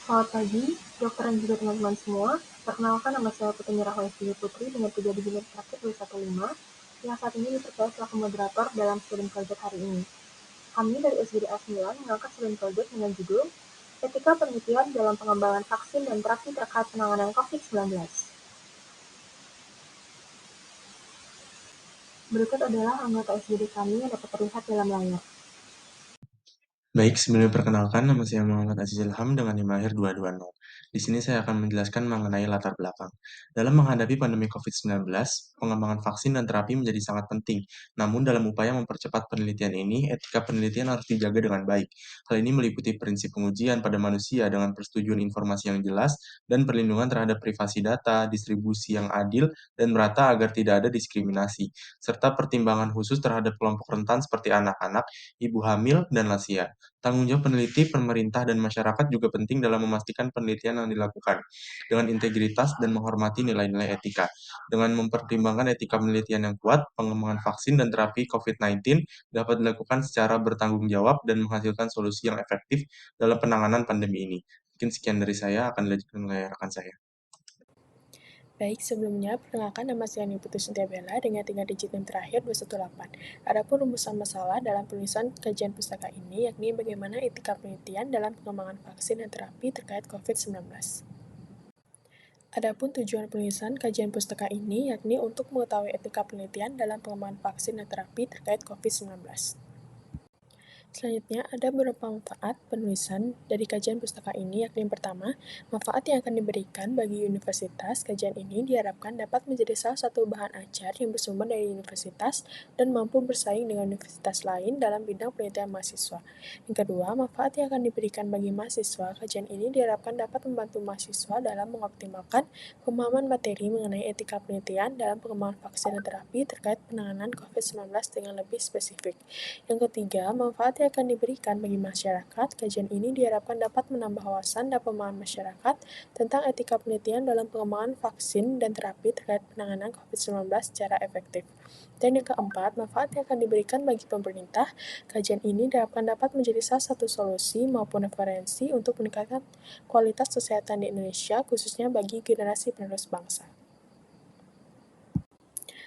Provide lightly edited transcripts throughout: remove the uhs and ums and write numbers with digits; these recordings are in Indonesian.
Selamat pagi, dokter dan juga teman-teman semua. Perkenalkan, nama saya Putri Rahwaisi Putri dengan 3 digit terakhir 215 yang saat ini dipercaya selaku moderator dalam student project hari ini. Kami dari SGD A9 mengangkat student project dengan judul Etika Penelitian dalam Pengembangan Vaksin dan Terapi Terkait Penanganan COVID-19. Berikut adalah anggota SGD kami yang dapat terlihat dalam layar. Baik, sebelum perkenalkan, nama saya Muhammad Aziz Ilham dengan NIM lahir 220. Di sini saya akan menjelaskan mengenai latar belakang. Dalam menghadapi pandemi COVID-19, pengembangan vaksin dan terapi menjadi sangat penting. Namun dalam upaya mempercepat penelitian ini, etika penelitian harus dijaga dengan baik. Hal ini meliputi prinsip pengujian pada manusia dengan persetujuan informasi yang jelas dan perlindungan terhadap privasi data, distribusi yang adil dan merata agar tidak ada diskriminasi, serta pertimbangan khusus terhadap kelompok rentan seperti anak-anak, ibu hamil, dan lansia. Tanggung jawab peneliti, pemerintah, dan masyarakat juga penting dalam memastikan penelitian yang dilakukan dengan integritas dan menghormati nilai-nilai etika. Dengan mempertimbangkan etika penelitian yang kuat, pengembangan vaksin dan terapi COVID-19 dapat dilakukan secara bertanggung jawab dan menghasilkan solusi yang efektif dalam penanganan pandemi ini. Mungkin sekian dari saya, akan dilanjutkan oleh rekan saya. Baik, sebelumnya perkenalkan nama saya Niputu Sintiabella dengan 3 digit yang terakhir 218. Adapun rumusan masalah dalam penulisan kajian pustaka ini yakni bagaimana etika penelitian dalam pengembangan vaksin dan terapi terkait COVID-19. Adapun tujuan penulisan kajian pustaka ini yakni untuk mengetahui etika penelitian dalam pengembangan vaksin dan terapi terkait COVID-19. Selanjutnya, ada beberapa manfaat penulisan dari kajian pustaka ini, yakni yang pertama, manfaat yang akan diberikan bagi universitas. Kajian ini diharapkan dapat menjadi salah satu bahan ajar yang bersumber dari universitas dan mampu bersaing dengan universitas lain dalam bidang penelitian mahasiswa. Yang kedua, manfaat yang akan diberikan bagi mahasiswa. Kajian ini diharapkan dapat membantu mahasiswa dalam mengoptimalkan pemahaman materi mengenai etika penelitian dalam pengembangan vaksin dan terapi terkait penanganan COVID-19 dengan lebih spesifik. Yang ketiga, manfaat yang akan diberikan bagi masyarakat. Kajian ini diharapkan dapat menambah wawasan dan pemahaman masyarakat tentang etika penelitian dalam pengembangan vaksin dan terapi terkait penanganan COVID-19 secara efektif. Dan yang keempat, manfaat yang akan diberikan bagi pemerintah. Kajian ini diharapkan dapat menjadi salah satu solusi maupun referensi untuk meningkatkan kualitas kesehatan di Indonesia, khususnya bagi generasi penerus bangsa.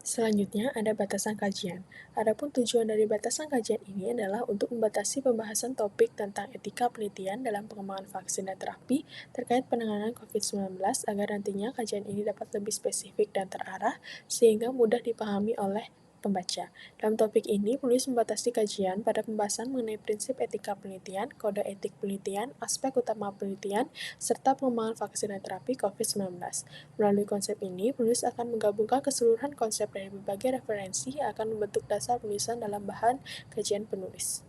Selanjutnya, ada batasan kajian. Adapun tujuan dari batasan kajian ini adalah untuk membatasi pembahasan topik tentang etika penelitian dalam pengembangan vaksin dan terapi terkait penanganan COVID-19 agar nantinya kajian ini dapat lebih spesifik dan terarah sehingga mudah dipahami oleh pembaca. Dalam topik ini, penulis membatasi kajian pada pembahasan mengenai prinsip etika penelitian, kode etik penelitian, aspek utama penelitian, serta pengembangan vaksin dan terapi COVID-19. Melalui konsep ini, penulis akan menggabungkan keseluruhan konsep dari berbagai referensi yang akan membentuk dasar penulisan dalam bahan kajian penulis.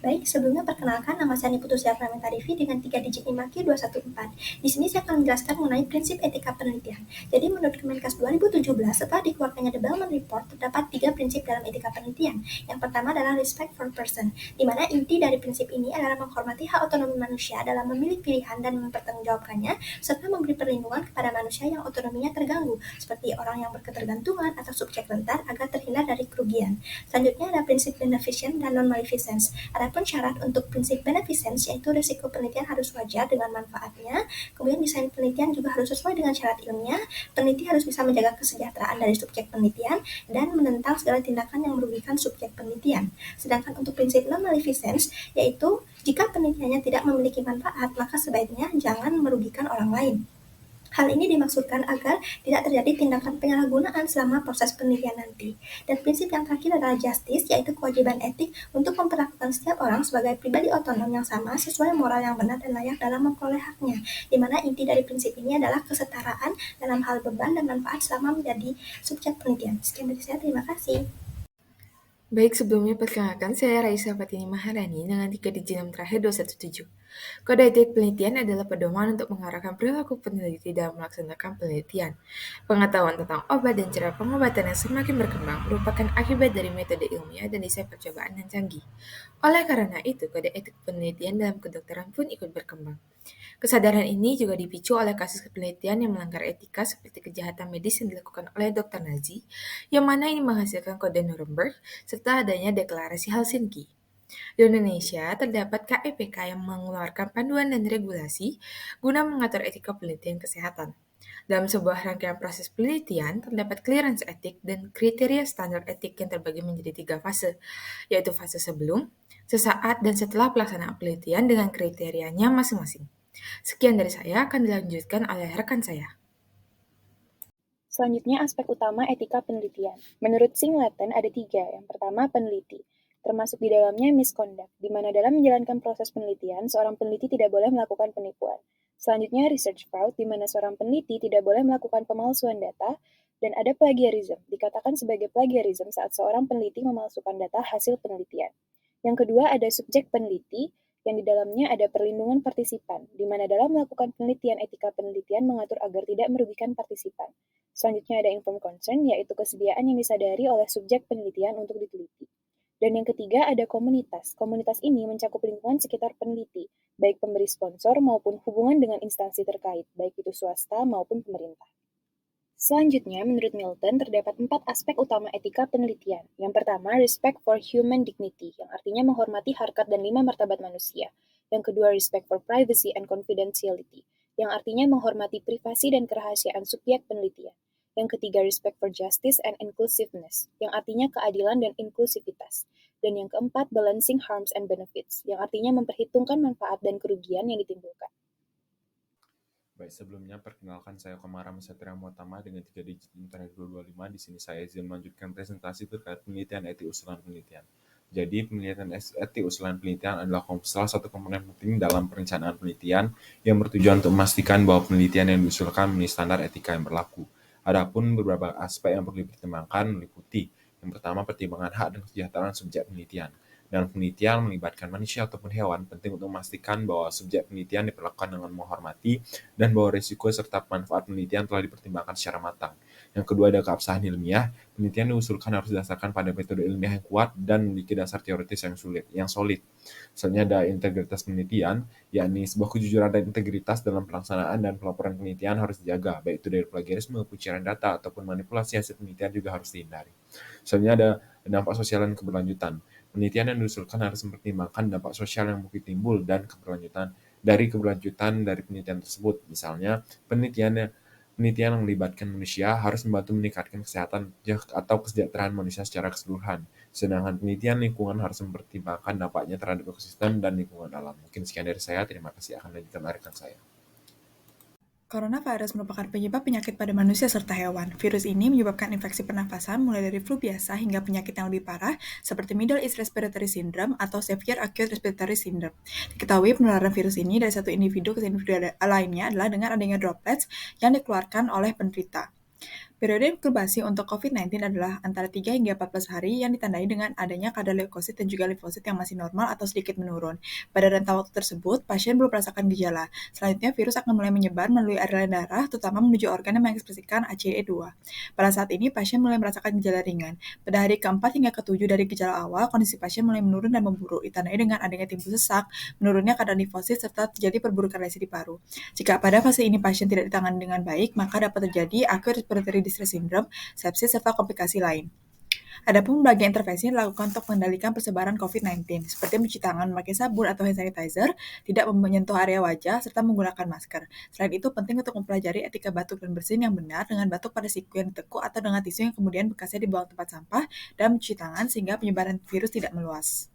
Baik, sebelumnya perkenalkan nama saya Niputu Syaframentarifi dengan 3 digit IMAKI 214. Di sini saya akan menjelaskan mengenai prinsip etika penelitian. Jadi menurut Kemenkes 2017, setelah dikeluarkannya The Bellman Report, terdapat 3 prinsip dalam etika penelitian. Yang pertama adalah respect for person, di mana inti dari prinsip ini adalah menghormati hak otonomi manusia dalam memilih pilihan dan mempertanggungjawabkannya, serta memberi perlindungan kepada manusia yang otonominya terganggu, seperti orang yang berketergantungan atau subjek rentan agar terhindar dari kerugian. Selanjutnya ada prinsip beneficence dan non-maleficence. Adapun syarat untuk prinsip beneficence yaitu risiko penelitian harus wajar dengan manfaatnya, kemudian desain penelitian juga harus sesuai dengan syarat ilmiah, peneliti harus bisa menjaga kesejahteraan dari subjek penelitian, dan menentang segala tindakan yang merugikan subjek penelitian. Sedangkan untuk prinsip non-maleficence yaitu jika penelitiannya tidak memiliki manfaat, maka sebaiknya jangan merugikan orang lain. Hal ini dimaksudkan agar tidak terjadi tindakan penyalahgunaan selama proses penelitian nanti. Dan prinsip yang terakhir adalah justice, yaitu kewajiban etik untuk memperlakukan setiap orang sebagai pribadi otonom yang sama sesuai moral yang benar dan layak dalam memperoleh haknya. Di mana inti dari prinsip ini adalah kesetaraan dalam hal beban dan manfaat selama menjadi subjek penelitian. Sekian dari saya, terima kasih. Baik, sebelumnya perkenalkan saya Raisa Fatini Maharani dengan 3 digit yang terakhir 217. Kode etik penelitian adalah pedoman untuk mengarahkan perilaku peneliti dalam melaksanakan penelitian. Pengetahuan tentang obat dan cara pengobatan yang semakin berkembang merupakan akibat dari metode ilmiah dan desain percobaan yang canggih. Oleh karena itu, kode etik penelitian dalam kedokteran pun ikut berkembang. Kesadaran ini juga dipicu oleh kasus penelitian yang melanggar etika seperti kejahatan medis yang dilakukan oleh Dr. Nazi, yang mana ini menghasilkan kode Nuremberg, serta adanya deklarasi Helsinki. Di Indonesia, terdapat KEPK yang mengeluarkan panduan dan regulasi guna mengatur etika penelitian kesehatan. Dalam sebuah rangkaian proses penelitian, terdapat clearance etik dan kriteria standar etik yang terbagi menjadi 3 fase, yaitu fase sebelum, sesaat, dan setelah pelaksanaan penelitian dengan kriterianya masing-masing. Sekian dari saya, akan dilanjutkan oleh rekan saya. Selanjutnya, aspek utama etika penelitian. Menurut Singleton ada 3. Yang pertama, peneliti. Termasuk di dalamnya misconduct, di mana dalam menjalankan proses penelitian, seorang peneliti tidak boleh melakukan penipuan. Selanjutnya, research fraud, di mana seorang peneliti tidak boleh melakukan pemalsuan data, dan ada plagiarism, dikatakan sebagai plagiarism saat seorang peneliti memalsukan data hasil penelitian. Yang kedua, ada subjek peneliti, yang di dalamnya ada perlindungan partisipan, di mana dalam melakukan penelitian etika penelitian mengatur agar tidak merugikan partisipan. Selanjutnya ada informed consent, yaitu kesediaan yang disadari oleh subjek penelitian untuk diteliti. Dan yang ketiga ada komunitas. Komunitas ini mencakup lingkungan sekitar peneliti, baik pemberi sponsor maupun hubungan dengan instansi terkait, baik itu swasta maupun pemerintah. Selanjutnya, menurut Milton, terdapat 4 aspek utama etika penelitian. Yang pertama, respect for human dignity, yang artinya menghormati harkat dan 5 martabat manusia. Yang kedua, respect for privacy and confidentiality, yang artinya menghormati privasi dan kerahasiaan subjek penelitian. Yang ketiga, respect for justice and inclusiveness, yang artinya keadilan dan inklusivitas. Dan yang keempat, balancing harms and benefits, yang artinya memperhitungkan manfaat dan kerugian yang ditimbulkan. Baik, sebelumnya perkenalkan saya Komara Satria Muatama dengan 3 digit terakhir 225. Di sini saya izin melanjutkan presentasi terkait penelitian etik usulan penelitian. Jadi, penelitian etik usulan penelitian adalah salah satu komponen penting dalam perencanaan penelitian yang bertujuan untuk memastikan bahwa penelitian yang diusulkan memenuhi standar etika yang berlaku. Adapun beberapa aspek yang perlu dipertimbangkan meliputi: yang pertama, pertimbangan hak dan kesejahteraan subjek penelitian. Dalam penelitian melibatkan manusia ataupun hewan, penting untuk memastikan bahwa subjek penelitian diperlakukan dengan menghormati dan bahwa risiko serta manfaat penelitian telah dipertimbangkan secara matang. Yang kedua ada keabsahan ilmiah. Penelitian diusulkan harus didasarkan pada metode ilmiah yang kuat dan memiliki dasar teoritis yang solid. Selanjutnya ada integritas penelitian, yakni sebuah kejujuran dan integritas dalam pelaksanaan dan pelaporan penelitian harus dijaga, baik itu dari plagiarisme, pencurian data, ataupun manipulasi hasil penelitian juga harus dihindari. Selanjutnya ada dampak sosial dan keberlanjutan. Penelitian yang diusulkan harus mempertimbangkan dampak sosial yang mungkin timbul dan keberlanjutan dari penelitian tersebut. Misalnya, penelitian yang melibatkan manusia harus membantu meningkatkan kesehatan atau kesejahteraan manusia secara keseluruhan. Sedangkan penelitian lingkungan harus mempertimbangkan dampaknya terhadap ekosistem dan lingkungan alam. Mungkin sekian dari saya. Terima kasih. Akan lanjutkan rekan saya. Coronavirus merupakan penyebab penyakit pada manusia serta hewan. Virus ini menyebabkan infeksi pernafasan mulai dari flu biasa hingga penyakit yang lebih parah seperti Middle East Respiratory Syndrome atau Severe Acute Respiratory Syndrome. Diketahui penularan virus ini dari satu individu ke individu lainnya adalah dengan adanya droplets yang dikeluarkan oleh penderita. Periode inkubasi untuk COVID-19 adalah antara 3 hingga 14 hari yang ditandai dengan adanya kadar leukosit dan juga limfosit yang masih normal atau sedikit menurun. Pada rentang waktu tersebut, pasien belum merasakan gejala. Selanjutnya, virus akan mulai menyebar melalui aliran darah, terutama menuju organ yang mengekspresikan ACE2. Pada saat ini, pasien mulai merasakan gejala ringan. Pada hari keempat hingga ke-7 dari gejala awal, kondisi pasien mulai menurun dan memburuk, ditandai dengan adanya timbul sesak, menurunnya kadar limfosit, serta terjadi perburukan lesi di paru. Jika pada fase ini pasien tidak ditangani dengan baik, maka dapat terjadi acute respiratory distress syndrome, sepsis, serta komplikasi lain. Adapun berbagai intervensi dilakukan untuk mengendalikan persebaran COVID-19, seperti mencuci tangan memakai sabun atau hand sanitizer, tidak menyentuh area wajah, serta menggunakan masker. Selain itu, penting untuk mempelajari etika batuk dan bersin yang benar dengan batuk pada siku yang ditekuk atau dengan tisu yang kemudian bekasnya dibuang tempat sampah, dan mencuci tangan sehingga penyebaran virus tidak meluas.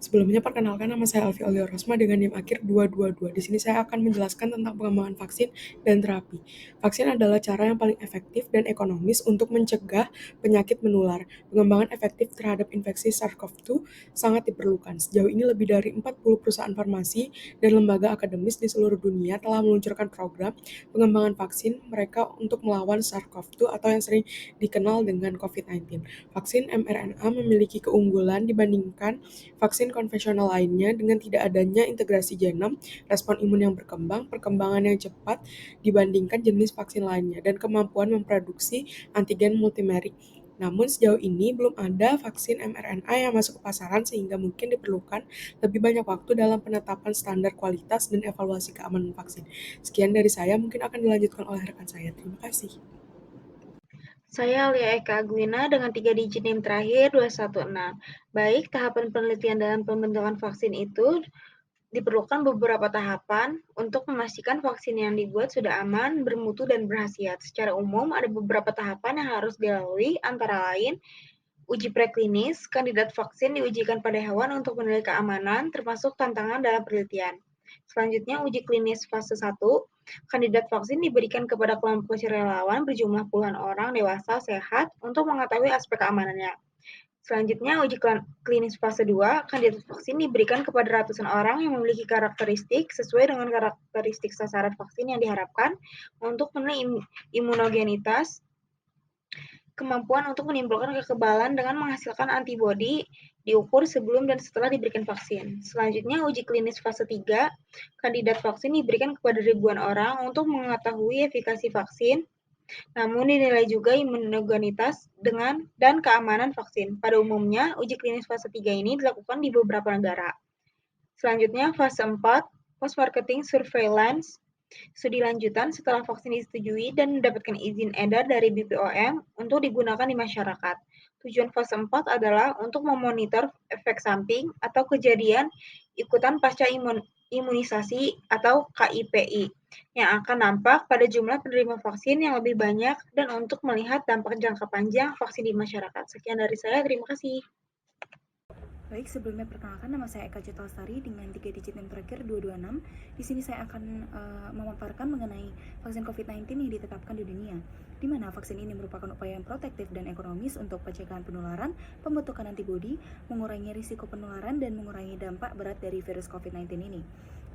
Sebelumnya perkenalkan nama saya Alfi Aulia Rosma dengan NIM akhir 222. Di sini saya akan menjelaskan tentang pengembangan vaksin dan terapi. Vaksin adalah cara yang paling efektif dan ekonomis untuk mencegah penyakit menular. Pengembangan efektif terhadap infeksi SARS-CoV-2 sangat diperlukan. Sejauh ini lebih dari 40 perusahaan farmasi dan lembaga akademis di seluruh dunia telah meluncurkan program pengembangan vaksin mereka untuk melawan SARS-CoV-2 atau yang sering dikenal dengan COVID-19. Vaksin mRNA memiliki keunggulan dibandingkan vaksin konvensional lainnya dengan tidak adanya integrasi genom, respon imun yang berkembang, perkembangan yang cepat dibandingkan jenis vaksin lainnya, dan kemampuan memproduksi antigen multimerik. Namun sejauh ini belum ada vaksin mRNA yang masuk ke pasaran sehingga mungkin diperlukan lebih banyak waktu dalam penetapan standar kualitas dan evaluasi keamanan vaksin. Sekian dari saya, mungkin akan dilanjutkan oleh rekan saya. Terima kasih. Saya Lia Eka Agwina dengan 3 digit NIM terakhir 216. Baik, tahapan penelitian dalam pembentukan vaksin itu diperlukan beberapa tahapan untuk memastikan vaksin yang dibuat sudah aman, bermutu, dan berkhasiat. Secara umum, ada beberapa tahapan yang harus dilalui, antara lain uji preklinis, kandidat vaksin diujikan pada hewan untuk menilai keamanan, termasuk tantangan dalam penelitian. Selanjutnya, uji klinis fase 1, kandidat vaksin diberikan kepada kelompok relawan berjumlah puluhan orang dewasa sehat untuk mengetahui aspek keamanannya. Selanjutnya, uji klinis fase 2, kandidat vaksin diberikan kepada ratusan orang yang memiliki karakteristik sesuai dengan karakteristik sasaran vaksin yang diharapkan untuk menilai imunogenitas, kemampuan untuk menimbulkan kekebalan dengan menghasilkan antibodi diukur sebelum dan setelah diberikan vaksin. Selanjutnya, uji klinis fase 3, kandidat vaksin diberikan kepada ribuan orang untuk mengetahui efikasi vaksin, namun dinilai juga imunogenitas dan keamanan vaksin. Pada umumnya, uji klinis fase 3 ini dilakukan di beberapa negara. Selanjutnya, fase 4, post-marketing surveillance, studi lanjutan setelah vaksin disetujui dan mendapatkan izin edar dari BPOM untuk digunakan di masyarakat. Tujuan fase 4 adalah untuk memonitor efek samping atau kejadian ikutan pasca imunisasi atau KIPI yang akan nampak pada jumlah penerima vaksin yang lebih banyak dan untuk melihat dampak jangka panjang vaksin di masyarakat. Sekian dari saya, terima kasih. Baik, sebelumnya perkenalkan, nama saya Eka Citra Lestari dengan 3 digit NIM terakhir 226. Di sini saya akan memaparkan mengenai vaksin COVID-19 yang ditetapkan di dunia, di mana vaksin ini merupakan upaya yang protektif dan ekonomis untuk pencegahan penularan, pembentukan antibodi, mengurangi risiko penularan, dan mengurangi dampak berat dari virus COVID-19 ini.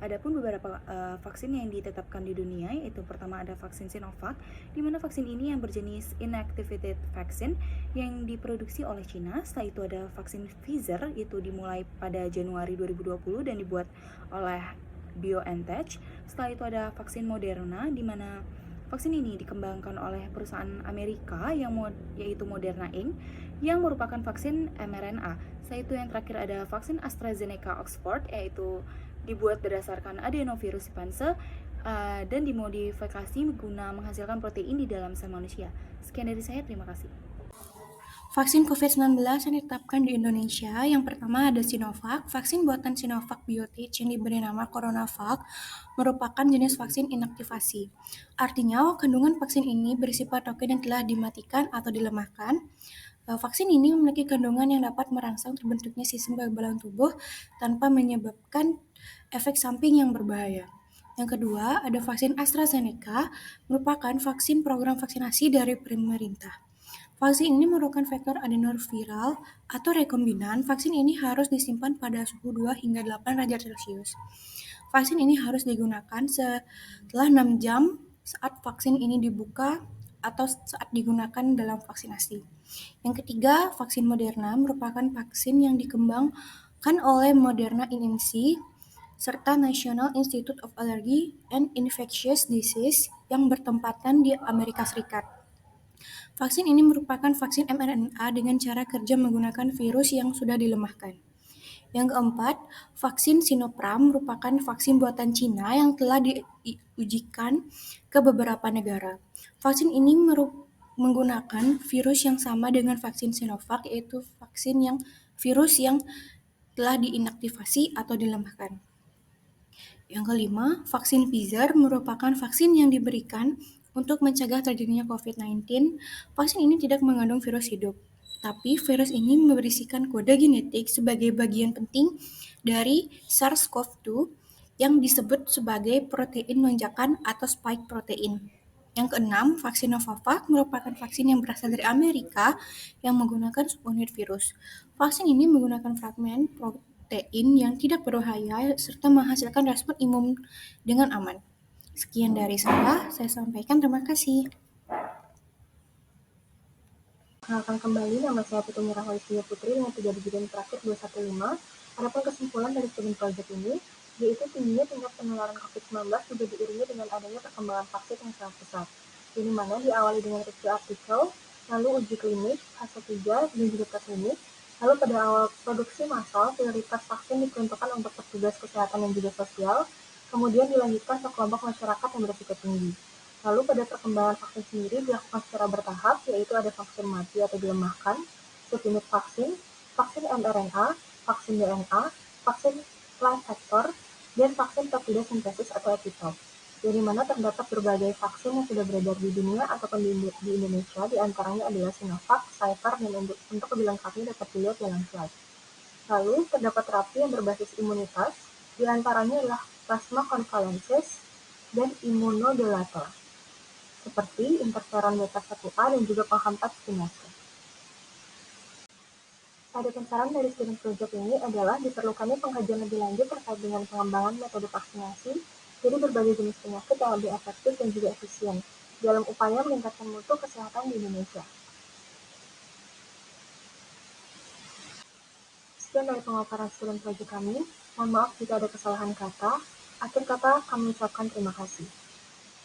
Adapun beberapa vaksin yang ditetapkan di dunia, yaitu pertama ada vaksin Sinovac, di mana vaksin ini yang berjenis inactivated vaccine yang diproduksi oleh China. Setelah itu ada vaksin Pfizer, itu dimulai pada Januari 2020 dan dibuat oleh BioNTech. Setelah itu ada vaksin Moderna, di mana vaksin ini dikembangkan oleh perusahaan Amerika yaitu Moderna Inc. yang merupakan vaksin mRNA. Setelah itu yang terakhir ada vaksin AstraZeneca Oxford, yaitu dibuat berdasarkan adenovirus simpanse dan dimodifikasi guna menghasilkan protein di dalam sel manusia. Sekian dari saya, terima kasih. Vaksin COVID-19 yang ditetapkan di Indonesia, yang pertama ada Sinovac. Vaksin buatan Sinovac Biotech yang diberi nama CoronaVac merupakan jenis vaksin inaktivasi. Artinya, kandungan vaksin ini bersifat token yang telah dimatikan atau dilemahkan. Vaksin ini memiliki kandungan yang dapat merangsang terbentuknya sistem kekebalan tubuh tanpa menyebabkan efek samping yang berbahaya. Yang kedua, ada vaksin AstraZeneca, merupakan vaksin program vaksinasi dari pemerintah. Vaksin ini merupakan vektor adenoviral atau rekombinan. Vaksin ini harus disimpan pada suhu 2 hingga 8 derajat Celcius. Vaksin ini harus digunakan setelah 6 jam saat vaksin ini dibuka atau saat digunakan dalam vaksinasi. Yang ketiga, vaksin Moderna merupakan vaksin yang dikembangkan oleh Moderna Inc. serta National Institute of Allergy and Infectious Diseases yang bertempatan di Amerika Serikat. Vaksin ini merupakan vaksin mRNA dengan cara kerja menggunakan virus yang sudah dilemahkan. Yang keempat, vaksin Sinopharm merupakan vaksin buatan Cina yang telah diujikan ke beberapa negara. Vaksin ini menggunakan virus yang sama dengan vaksin Sinovac, yaitu virus yang telah diinaktivasi atau dilemahkan. Yang kelima, vaksin Pfizer merupakan vaksin yang diberikan untuk mencegah terjadinya COVID-19. Vaksin ini tidak mengandung virus hidup, tapi virus ini memberisikan kode genetik sebagai bagian penting dari SARS-CoV-2 yang disebut sebagai protein lonjakan atau spike protein. Yang keenam, vaksin Novavax merupakan vaksin yang berasal dari Amerika yang menggunakan subunit virus. Vaksin ini menggunakan fragmen protein yang tidak berbahaya serta menghasilkan respon imun dengan aman. Sekian dari saya sampaikan, terima kasih. Perkenalkan kembali, nama saya Putu Mirahwai Putri dengan 3 digit NIM terakhir 215. Adapun kesimpulan dari studi proyek ini, yaitu tingginya tingkat penularan COVID-19 juga diiringi dengan adanya perkembangan vaksin yang sangat pesat, di mana diawali dengan review artikel, lalu uji klinis, fase 3, dan juga preklinis, lalu pada awal produksi massal, prioritas vaksin diperuntukkan untuk petugas kesehatan dan juga sosial, kemudian dilanjutkan ke kelompok masyarakat yang berisiko tinggi. Lalu pada perkembangan vaksin sendiri dilakukan secara bertahap, yaitu ada vaksin mati atau dilemahkan, subunit vaksin, vaksin mRNA, vaksin DNA, vaksin live vector, dan vaksin peptida sintesis atau epitope. Dari mana terdapat berbagai vaksin yang sudah beredar di dunia ataupun di Indonesia, diantaranya adalah Sinovac, Pfizer, dan untuk lebih lengkapnya dapat dilihat dalam slide. Lalu, terdapat terapi yang berbasis imunitas, diantaranya adalah plasma convalescence dan immunodulator, seperti interferon beta-1A dan juga penghambat kinase. Adapun saran dari student project ini adalah diperlukannya pengkajian lebih lanjut terkait dengan pengembangan metode vaksinasi dari berbagai jenis penyakit yang lebih efektif dan juga efisien dalam upaya meningkatkan mutu kesehatan di Indonesia. Sekian dari pemaparan student project kami. Mohon maaf jika ada kesalahan kata. Akhir kata, kami ucapkan terima kasih.